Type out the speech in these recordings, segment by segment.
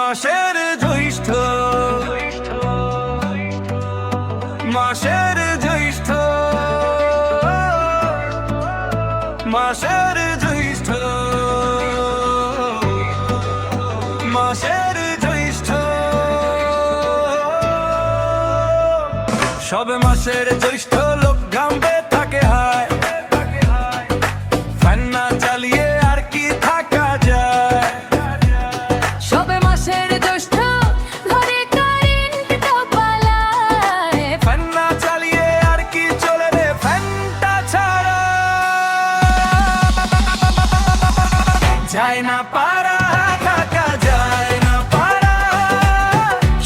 মাসের জ্যৈষ্ঠ, মাসের জ্যৈষ্ঠ, মাসের জ্যৈষ্ঠ, মাসের জ্যৈষ্ঠ। সবে মাসের জ্যৈষ্ঠ লোক ঘামবে থাকে হায়, ফ্যান না চালিয়ে আর কি থাকা যায়। সবে মাসের জ্যৈষ্ঠ ঘরে কারেন্টটা পালায়, ফ্যান না চালিয়ে আর কি চলে রে ফ্যানটা ছাড়া। যায় না পারা, থাকা যায় না পারা,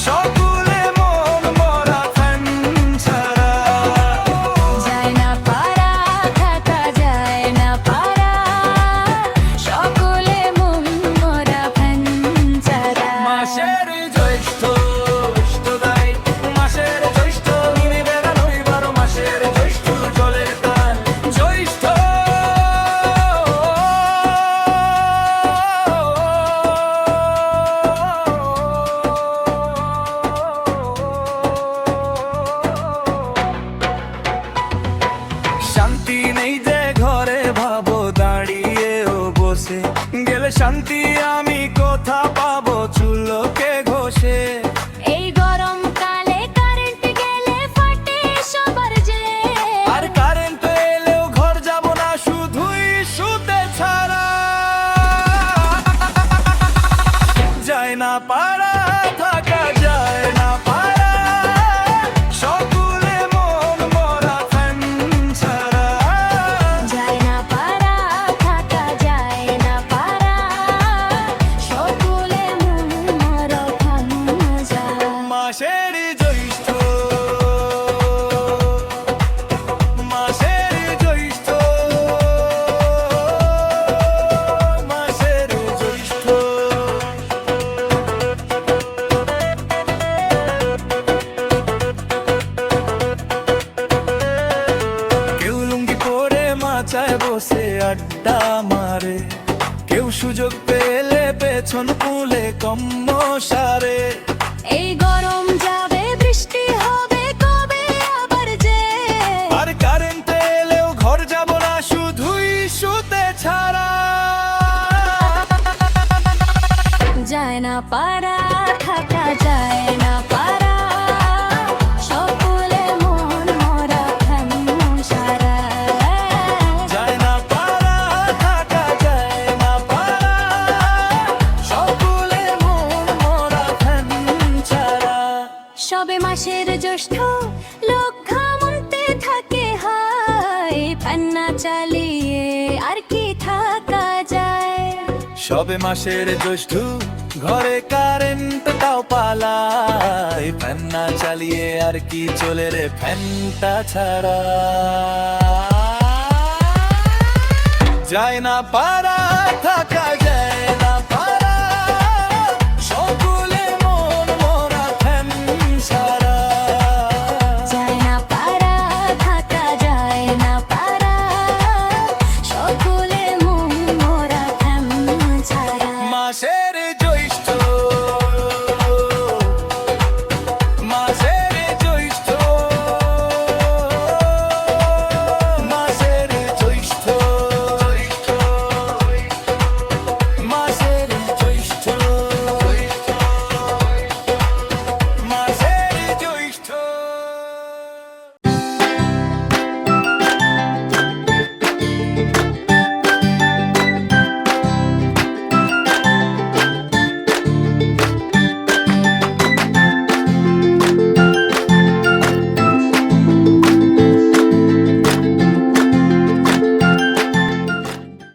সকলে মন মরা ফ্যান ছাড়া। যায় না পারা, থাকা যায় না পারা, সকলে মন মরা ফ্যান ছাড়া। মাসের জ্যৈষ্ঠ দাই, মাসের জ্যৈষ্ঠ নিবে না নই 12 মাসের জ্যৈষ্ঠ জলের টান। জ্যৈষ্ঠ শান্তি নেই যে ঘরে ভাবো দাঁড়িয়ে ও বসে, গেলে শান্তি আমি কোথা পাবো চুলোকে ঘষে। এই গরমকালে কারেন্ট গেলে ফাটে সবার যে, আর কারেন্ট এলেও ঘর যাব না শুধুই শুতে ছাড়া। যায় না পারা, থাকা যায় না পারা, সকলে মন মরা ফ্যান ছাড়া। যায় না পারা, থাকা যায় না পারা, সকলে মন মরা ফ্যান ছাড়া। মাসের জ্যৈষ্ঠ, মাসের জ্যৈষ্ঠ, মাসের জ্যৈষ্ঠ। কেউ লুঙ্গি পরে মাচায় বসে আড্ডা মারে, কেউ সুযোগ পেলে পেছন কুলে কম্ম সারে। এই গরম যাবে, বৃষ্টি হবে কবে আবার যে, আর কারেন্ট এলেও ঘর যাব না শুধুই শুতে ছাড়া। যায় না পারা, থাকা যায় না পারা, সকলে মন মরা ফ্যান ছাড়া। যায় না পারা, থাকা যায় না পারা, সকলে মন মরা ফ্যান ছাড়া। সবে মাসের জ্যৈষ্ঠ লোক ঘামতে থাকে হায়, ফ্যান না চালিয়ে আর কি থাকা যায়। সবে মাসের জ্যৈষ্ঠ ঘরে কারেন্টটাও পালায়, ফ্যান না চালিয়ে আর কি চলে রে ফ্যানটা ছাড়া। যায় না পারা, থাকা